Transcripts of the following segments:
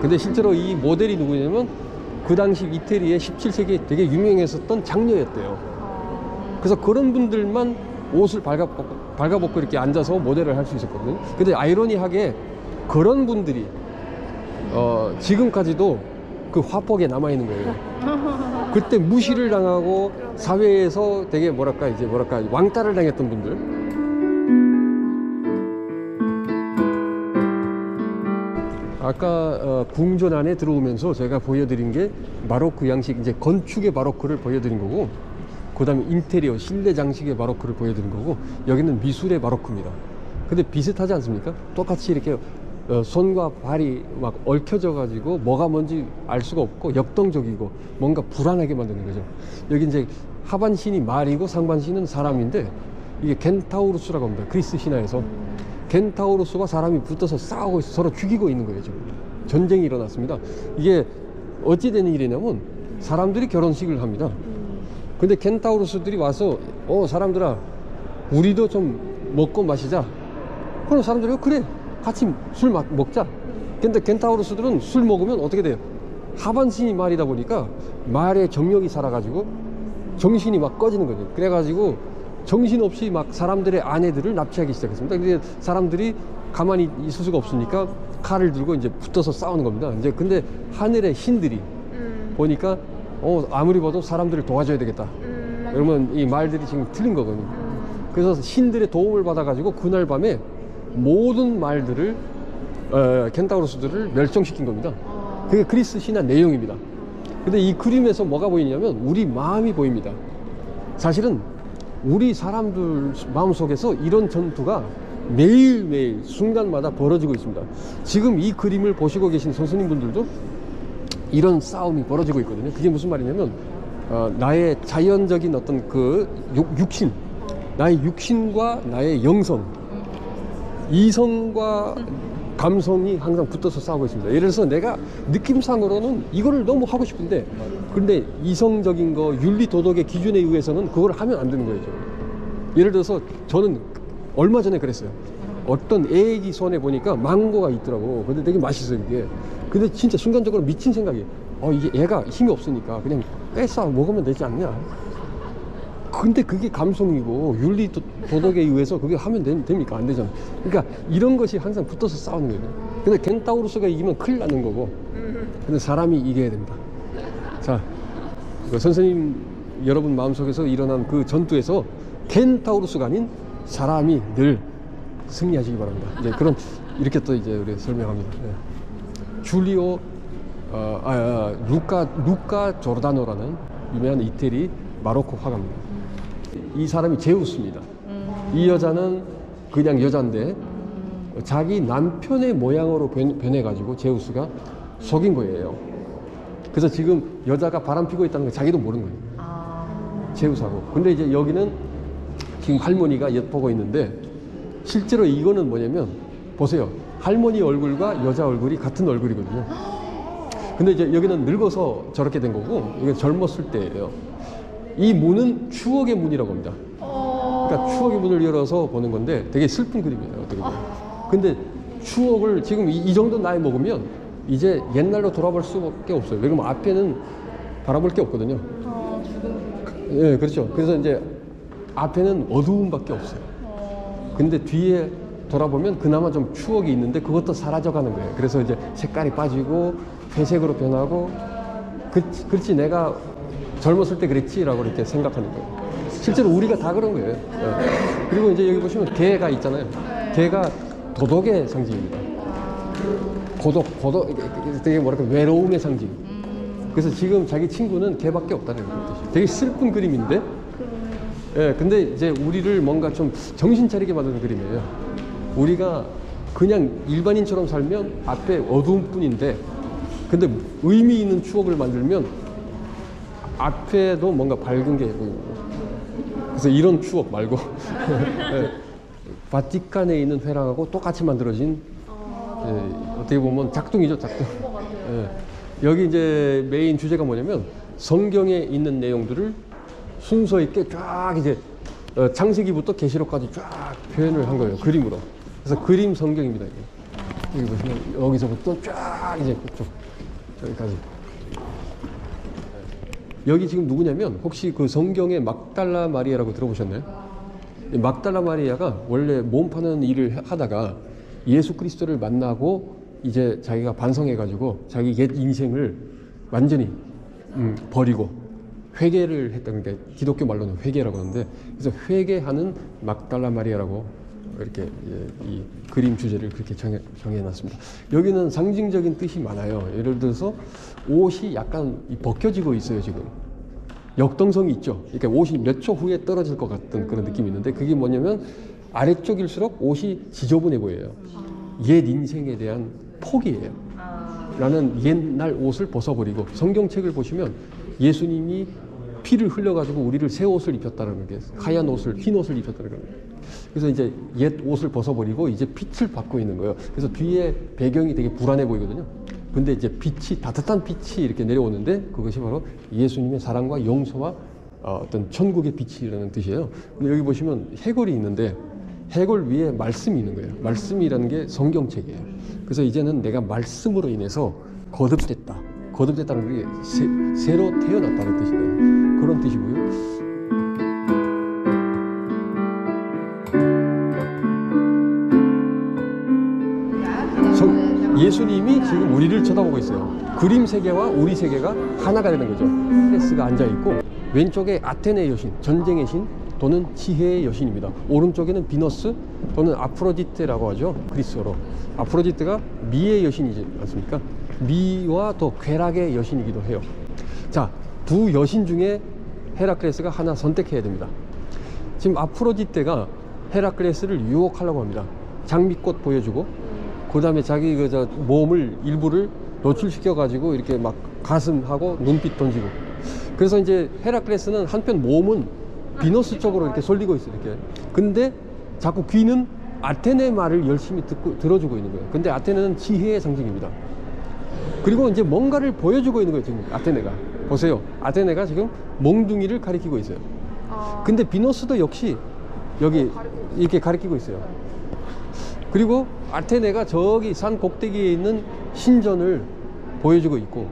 근데 실제로 이 모델이 누구냐면 그 당시 이태리의 17세기에 되게 유명했었던 장녀였대요. 그래서 그런 분들만 옷을 발가벗고 이렇게 앉아서 모델을 할 수 있었거든요. 근데 아이러니하게 그런 분들이 지금까지도 그 화폭에 남아있는 거예요. 그때 무시를 당하고 사회에서 되게 뭐랄까 왕따를 당했던 분들. 아까 궁전 안에 들어오면서 제가 보여드린 게 바로크 양식, 이제 건축의 바로크를 보여드린 거고, 그 다음에 인테리어, 실내 장식의 바로크를 보여드린 거고, 여기는 미술의 바로크입니다. 근데 비슷하지 않습니까? 똑같이 이렇게 손과 발이 막 얽혀져 가지고 뭐가 뭔지 알 수가 없고 역동적이고 뭔가 불안하게 만드는 거죠. 여기 이제 하반신이 말이고 상반신은 사람인데, 이게 겐타우루스라고 합니다. 그리스 신화에서 겐타우루스와 사람이 붙어서 싸우고 있어, 서로 죽이고 있는 거예요. 지금 전쟁이 일어났습니다. 이게 어찌 된 일이냐면 사람들이 결혼식을 합니다. 근데 겐타우루스들이 와서 사람들아, 우리도 좀 먹고 마시자. 그럼 사람들이 그래, 같이 술 먹자. 근데 겐타우루스들은 술 먹으면 어떻게 돼요? 하반신이 말이다 보니까 말의 정력이 살아가지고 정신이 막 꺼지는 거죠. 그래가지고 정신없이 막 사람들의 아내들을 납치하기 시작했습니다. 근데 사람들이 가만히 있을 수가 없으니까 칼을 들고 이제 붙어서 싸우는 겁니다. 이제 근데 하늘의 신들이 보니까 아무리 봐도 사람들을 도와줘야 되겠다. 그러면 이 말들이 지금 틀린 거거든요. 그래서 신들의 도움을 받아가지고 그날 밤에 모든 말들을 켄타우로스들을 멸종시킨 겁니다. 그게 그리스 신화 내용입니다. 근데 이 그림에서 뭐가 보이냐면 우리 마음이 보입니다. 사실은 우리 사람들 마음속에서 이런 전투가 매일매일 순간마다 벌어지고 있습니다. 지금 이 그림을 보시고 계신 선생님분들도 이런 싸움이 벌어지고 있거든요. 그게 무슨 말이냐면 나의 자연적인 어떤 그 육신, 나의 육신과 나의 영성, 이성과 감성이 항상 붙어서 싸우고 있습니다. 예를 들어서 내가 느낌상으로는 이거를 너무 하고 싶은데, 그런데 이성적인 거, 윤리 도덕의 기준에 의해서는 그걸 하면 안 되는 거예요. 예를 들어서 저는 얼마 전에 그랬어요. 어떤 애기 손에 보니까 망고가 있더라고. 근데 되게 맛있어요, 이게. 근데 진짜 순간적으로 미친 생각이, 이게 애가 힘이 없으니까 그냥 뺏어 먹으면 되지 않냐. 근데 그게 감성이고 윤리 도덕에 의해서 그게 하면 됩니까? 안 되잖아. 그러니까 이런 것이 항상 붙어서 싸우는 거예요. 근데 겐타우루스가 이기면 큰일 나는 거고, 근데 사람이 이겨야 됩니다. 자, 선생님 여러분 마음속에서 일어난 그 전투에서 겐타우루스가 아닌 사람이 늘 승리하시기 바랍니다. 이제 그런, 이렇게 또 이제 우리 설명합니다. 네. 줄리오 루카 조르다노라는 유명한 이태리 마로코 화가입니다. 이 사람이 제우스입니다. 이 여자는 그냥 여잔데 자기 남편의 모양으로 변해가지고 제우스가 속인 거예요. 그래서 지금 여자가 바람피고 있다는 걸 자기도 모르는 거예요. 제우스하고. 근데 이제 여기는 지금 할머니가 엿보고 있는데, 실제로 이거는 뭐냐면, 보세요. 할머니 얼굴과 여자 얼굴이 같은 얼굴이거든요. 근데 이제 여기는 늙어서 저렇게 된 거고, 이게 젊었을 때예요. 이 문은 추억의 문이라고 합니다. 그러니까 추억의 문을 열어서 보는 건데 되게 슬픈 그림이에요, 어떻게 보면. 근데 추억을 지금 이 정도 나이 먹으면 이제 옛날로 돌아볼 수밖에 없어요. 왜냐면 앞에는 바라볼 게 없거든요. 예, 그렇죠. 그래서 이제 앞에는 어두움밖에 없어요. 근데 뒤에 돌아보면 그나마 좀 추억이 있는데 그것도 사라져가는 거예요. 그래서 이제 색깔이 빠지고 회색으로 변하고, 그렇지 내가 젊었을 때 그랬지라고 이렇게 생각하는 거예요. 실제로 우리가 다 그런 거예요. 그리고 이제 여기 보시면 개가 있잖아요. 개가 도덕의 상징입니다. 고독, 되게 뭐랄까 외로움의 상징. 그래서 지금 자기 친구는 개밖에 없다는 뜻이에요. 되게 슬픈 그림인데, 예, 근데 이제 우리를 뭔가 좀 정신 차리게 만드는 그림이에요. 우리가 그냥 일반인처럼 살면 앞에 어두운 뿐인데, 근데 의미 있는 추억을 만들면 앞에도 뭔가 밝은 게 보이고. 그래서 이런 추억 말고 예, 바티칸에 있는 회랑하고 똑같이 만들어진, 예, 어떻게 보면 작동이죠, 작동. 예, 여기 이제 메인 주제가 뭐냐면 성경에 있는 내용들을 순서 있게 쫙 이제 창세기부터 계시록까지 쫙 표현을 한 거예요, 그림으로. 그래서 그림 성경입니다, 이게. 여기 보시면 여기서부터 쫙 이제 그쪽 저기까지. 여기 지금 누구냐면 혹시 그 성경에 막달라 마리아라고 들어보셨나요? 이 막달라 마리아가 원래 몸 파는 일을 하다가 예수 그리스도를 만나고 이제 자기가 반성해가지고 자기 옛 인생을 완전히 버리고 회개를 했다. 그러니까 기독교 말로는 회개라고 하는데, 그래서 회개하는 막달라 마리아라고 이렇게 이 그림 주제를 그렇게 정해놨습니다. 여기는 상징적인 뜻이 많아요. 예를 들어서 옷이 약간 벗겨지고 있어요. 지금 역동성이 있죠. 그러니까 옷이 몇 초 후에 떨어질 것 같은 그런 느낌이 있는데, 그게 뭐냐면 아래쪽일수록 옷이 지저분해 보여요. 옛 인생에 대한 포기예요. 나는 옛날 옷을 벗어버리고, 성경책을 보시면 예수님이 피를 흘려가지고 우리를 새 옷을 입혔다는 게, 하얀 옷을, 흰 옷을 입혔다는 거예요. 그래서 이제 옛 옷을 벗어버리고 이제 빛을 받고 있는 거예요. 그래서 뒤에 배경이 되게 불안해 보이거든요. 근데 이제 빛이, 따뜻한 빛이 이렇게 내려오는데, 그것이 바로 예수님의 사랑과 용서와 어떤 천국의 빛이라는 뜻이에요. 근데 여기 보시면 해골이 있는데, 해골 위에 말씀이 있는 거예요. 말씀이라는 게 성경책이에요. 그래서 이제는 내가 말씀으로 인해서 거듭됐다. 거듭됐다는 게 새로 태어났다는 뜻이에요. 그런 뜻이고요. 예수님이 지금 우리를 쳐다보고 있어요. 그림 세계와 우리 세계가 하나가 되는 거죠. 헤라클레스가 앉아있고, 왼쪽에 아테네 여신, 전쟁의 신 또는 지혜의 여신입니다. 오른쪽에는 비너스 또는 아프로디테라고 하죠. 그리스어로. 아프로디테가 미의 여신이지 않습니까? 미와 또 쾌락의 여신이기도 해요. 자, 두 여신 중에 헤라클레스가 하나 선택해야 됩니다. 지금 아프로디테가 헤라클레스를 유혹하려고 합니다. 장미꽃 보여주고, 그 다음에 자기 몸을 일부를 노출시켜 가지고 이렇게 막 가슴하고 눈빛 던지고. 그래서 이제 헤라클레스는 한편 몸은 비너스 쪽으로 이렇게 쏠리고 있어요. 이렇게. 근데 자꾸 귀는 아테네 말을 열심히 들어주고 있는 거예요. 근데 아테네는 지혜의 상징입니다. 그리고 이제 뭔가를 보여주고 있는 거예요. 지금 아테네가. 보세요. 아테네가 지금 몽둥이를 가리키고 있어요. 근데 비너스도 역시 여기 이렇게 가리키고 있어요. 그리고 아테네가 저기 산 꼭대기에 있는 신전을 보여주고 있고,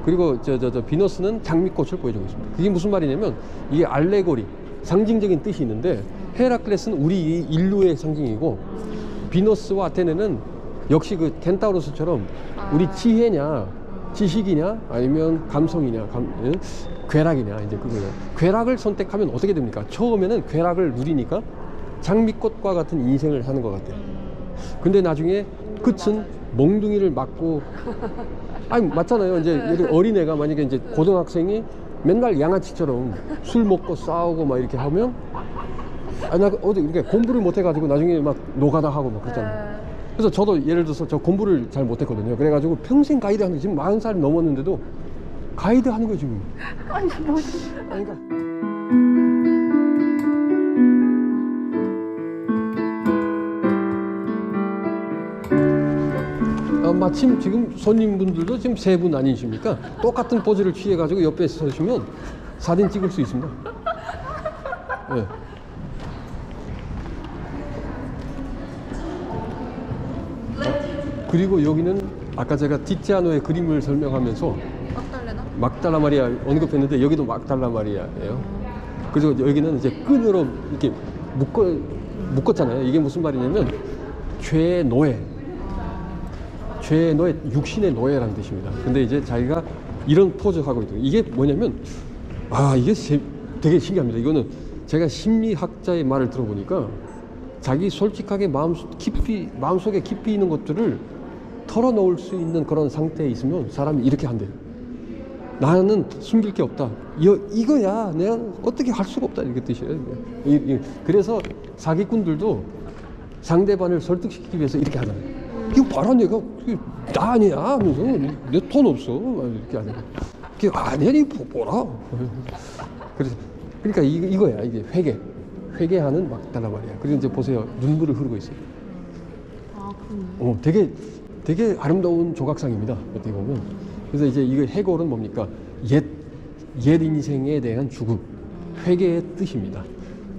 그리고 비너스는 장미꽃을 보여주고 있습니다. 그게 무슨 말이냐면, 이게 알레고리, 상징적인 뜻이 있는데, 헤라클레스는 우리 인류의 상징이고, 비너스와 아테네는 역시 그 켄타우로스처럼 우리 지혜냐, 지식이냐, 아니면 감성이냐, 쾌락이냐, 이제 그거예요. 쾌락을 선택하면 어떻게 됩니까? 처음에는 쾌락을 누리니까 장미꽃과 같은 인생을 사는 것 같아요. 근데 나중에 끝은 몽둥이를 맞고, 아니 맞잖아요. 이제 어린애가 만약에 이제 고등학생이 맨날 양아치처럼 술 먹고 싸우고 막 이렇게 하면, 나 어디 이렇게 공부를 못 해가지고 나중에 막 노가다 하고 막 그랬잖아요. 그래서 저도 예를 들어서 저 공부를 잘 못했거든요. 그래가지고 평생 가이드 하는 게, 지금 40살 넘었는데도 가이드 하는 거예요 지금. 아니 뭐. 그러니까. 마침 지금 손님분들도 지금 3분 아니십니까? 똑같은 포즈를 취해가지고 옆에 서시면 사진 찍을 수 있습니다. 네. 그리고 여기는 아까 제가 티ziano의 그림을 설명하면서 막달라 마리아 언급했는데, 여기도 막달라 마리아예요. 그리고 여기는 이제 끈으로 이렇게 묶었잖아요. 이게 무슨 말이냐면 죄의 노예, 죄의 노예, 육신의 노예라는 뜻입니다. 근데 이제 자기가 이런 포즈 하고 있더라고요. 이게 뭐냐면, 이게 되게 신기합니다. 이거는 제가 심리학자의 말을 들어보니까, 자기 솔직하게 마음속에 깊이 있는 것들을 털어놓을 수 있는 그런 상태에 있으면 사람이 이렇게 한대요. 나는 숨길 게 없다. 이거야. 내가 어떻게 할 수가 없다. 이렇게 뜻이에요. 그래서 사기꾼들도 상대방을 설득시키기 위해서 이렇게 하잖아요. 이거 봐라, 내가 나 아니야 하면서, 내 돈 없어 이렇게 하잖아요. 아니야, 이거 보라. 그래서 그러니까 이거야. 이게 회개하는 막달라 마리아. 그리고 이제 보세요, 눈물을 흐르고 있어요. 되게 아름다운 조각상입니다. 어떻게 보면. 그래서 이제 이거 해골은 뭡니까? 옛 인생에 대한 죽음, 회개의 뜻입니다.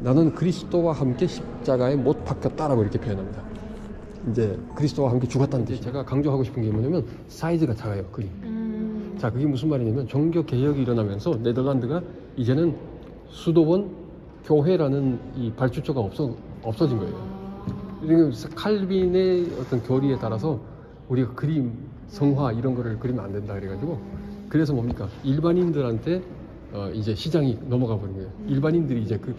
나는 그리스도와 함께 십자가에 못 박혔다라고 이렇게 표현합니다. 이제 그리스도와 함께 죽었다는 뜻이. 제가 강조하고 싶은 게 뭐냐면 사이즈가 작아요, 그림. 자, 그게 무슨 말이냐면 종교 개혁이 일어나면서 네덜란드가 이제는 수도원 교회라는 이 발주처가 없어진 거예요. 그래서 칼빈의 어떤 교리에 따라서 우리가 그림, 성화 이런 거를 그리면 안 된다 그래가지고, 그래서 뭡니까? 일반인들한테 이제 시장이 넘어가 버린 거예요. 일반인들이 이제 그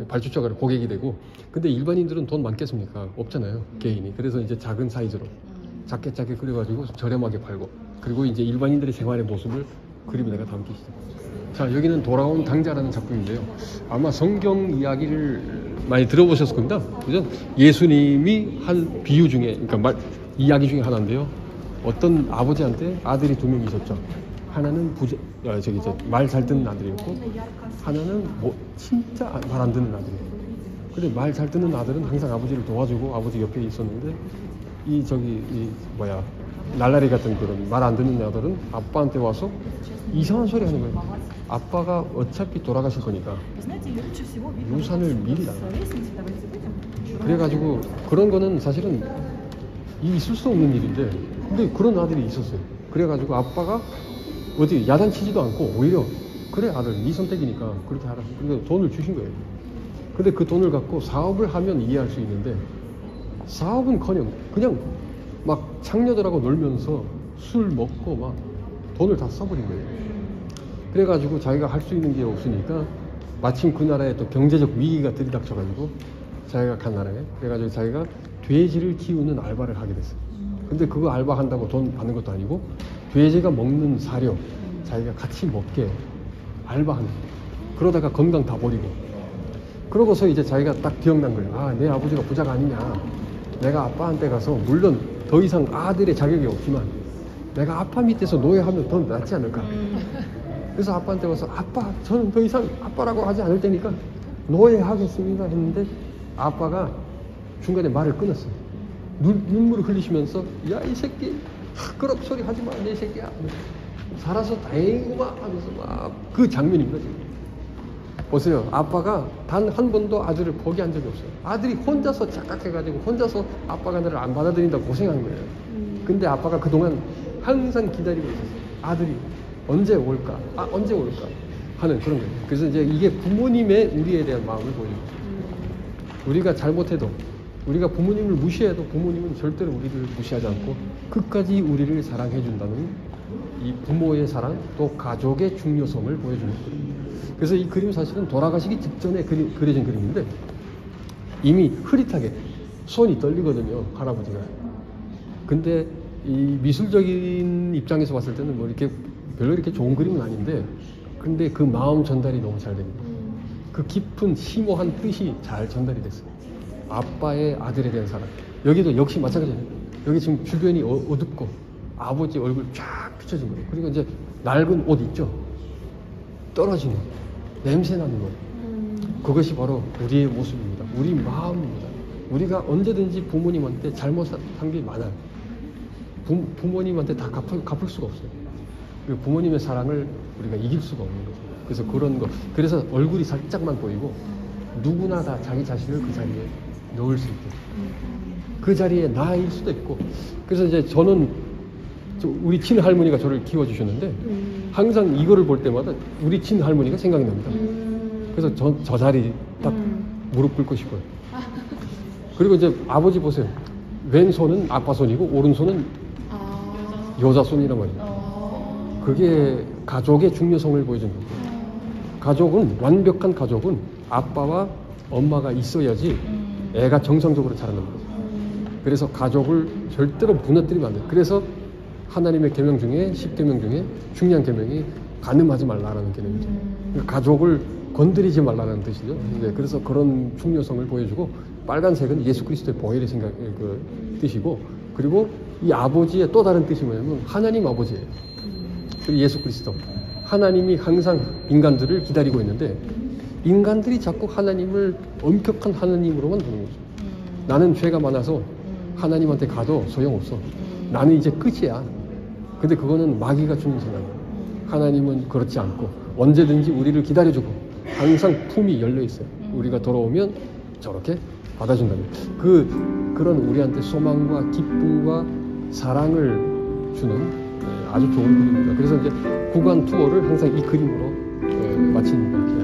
발주처가 고객이 되고, 근데 일반인들은 돈 많겠습니까? 없잖아요, 개인이. 그래서 이제 작은 사이즈로 작게 그려가지고 저렴하게 팔고, 그리고 이제 일반인들의 생활의 모습을 그림에 내가 담기 시작했어요. 자, 여기는 돌아온 당자라는 작품인데요. 아마 성경 이야기를 많이 들어보셨을 겁니다. 그죠? 예수님이 한 비유 중에, 그러니까 이야기 중에 하나인데요. 어떤 아버지한테 아들이 2명 있었죠. 하나는 말 잘 듣는 아들이었고, 하나는 진짜 말 안 듣는 아들이에요. 근데 말 잘 듣는 아들은 항상 아버지를 도와주고 아버지 옆에 있었는데, 날라리 같은 그런 말 안 듣는 아들은 아빠한테 와서 이상한 소리 하는 거예요. 아빠가 어차피 돌아가실 거니까 유산을 미리 달라. 그래가지고 그런 거는 사실은 있을 수 없는 일인데, 근데 그런 아들이 있었어요. 그래가지고 아빠가 어디 야단치지도 않고 오히려 그래 아들 네 선택이니까 그렇게 하라. 그러니까 돈을 주신 거예요. 근데 그 돈을 갖고 사업을 하면 이해할 수 있는데, 사업은커녕 그냥 막 창녀들하고 놀면서 술 먹고 막 돈을 다 써버린 거예요. 그래가지고 자기가 할 수 있는 게 없으니까 마침 그 나라에 또 경제적 위기가 들이닥쳐가지고 자기가 간 나라에, 그래가지고 자기가 돼지를 키우는 알바를 하게 됐어요. 근데 그거 알바한다고 돈 받는 것도 아니고 돼지가 먹는 사료 자기가 같이 먹게 알바하는 거예요. 그러다가 건강 다 버리고, 그러고서 이제 자기가 딱 기억난 거예요. 아, 내 아버지가 부자가 아니냐. 내가 아빠한테 가서, 물론 더 이상 아들의 자격이 없지만 내가 아빠 밑에서 노예하면 더 낫지 않을까. 그래서 아빠한테 가서 아빠, 저는 더 이상 아빠라고 하지 않을 테니까 노예하겠습니다 했는데, 아빠가 중간에 말을 끊었어요. 눈물을 흘리시면서 야 이 새끼 그런 소리 하지 마 내 새끼야, 살아서 다행이구만 하면서 막 그 장면입니다. 지금 보세요. 아빠가 단 한 번도 아들을 포기한 적이 없어요. 아들이 혼자서 착각해가지고 혼자서 아빠가 나를 안 받아들인다고 고생한 거예요. 근데 아빠가 그동안 항상 기다리고 있었어요. 아들이 언제 올까 하는 그런 거예요. 그래서 이제 이게 부모님의 우리에 대한 마음을 보여주는 거예요. 우리가 잘못해도, 우리가 부모님을 무시해도 부모님은 절대로 우리를 무시하지 않고 끝까지 우리를 사랑해 준다는 이 부모의 사랑, 또 가족의 중요성을 보여주는 거예요. 그래서 이 그림 사실은 돌아가시기 직전에 그려진 그림인데, 이미 흐릿하게 손이 떨리거든요, 할아버지가. 근데 이 미술적인 입장에서 봤을 때는 뭐 이렇게 별로 이렇게 좋은 그림은 아닌데, 근데 그 마음 전달이 너무 잘 됩니다. 그 깊은 심오한 뜻이 잘 전달이 됐어요. 아빠의 아들에 대한 사랑. 여기도 역시 마찬가지예요. 여기 지금 주변이 어둡고 아버지 얼굴 쫙 비춰진 거예요. 그리고 이제 낡은 옷 있죠? 떨어지는 냄새 나는 거. 그것이 바로 우리의 모습입니다. 우리 마음입니다. 우리가 언제든지 부모님한테 잘못한 게 많아요. 부모님한테 다 갚을 수가 없어요. 부모님의 사랑을 우리가 이길 수가 없는 거죠. 그래서 그런 거. 그래서 얼굴이 살짝만 보이고 누구나 다 자기 자신을 그 자리에 넣을 수 있게. 그 자리에 나일 수도 있고. 그래서 이제 저는 우리 친할머니가 저를 키워주셨는데, 항상 이거를 볼 때마다 우리 친할머니가 생각이 납니다. 그래서 저 자리 딱 무릎 꿇고 싶어요. 그리고 이제 아버지 보세요. 왼손은 아빠 손이고 오른손은 여자 손이란 말이에요. 그게 가족의 중요성을 보여주는 거예요. 가족은, 완벽한 가족은 아빠와 엄마가 있어야지 애가 정상적으로 자라는 거예요. 그래서 가족을 절대로 무너뜨리면 안 돼요. 그래서 하나님의 계명 중에 10계명 중에 중요한 계명이 간음하지 말라라는 계명이죠. 그러니까 가족을 건드리지 말라는 뜻이죠. 그래서 그런 중요성을 보여주고, 빨간색은 예수 그리스도의 보혈의 뜻이고, 그리고 이 아버지의 또 다른 뜻이 뭐냐면 하나님 아버지예요. 그리고 예수 그리스도. 하나님이 항상 인간들을 기다리고 있는데, 인간들이 자꾸 하나님을 엄격한 하나님으로만 보는 거죠. 나는 죄가 많아서 하나님한테 가도 소용없어. 나는 이제 끝이야. 근데 그거는 마귀가 주는 생각이에요. 하나님은 그렇지 않고 언제든지 우리를 기다려주고 항상 품이 열려 있어요. 우리가 돌아오면 저렇게 받아준다는 그런 우리한테 소망과 기쁨과 사랑을 주는 아주 좋은 그림입니다. 그래서 이제 구간 투어를 항상 이 그림으로 마칩니다.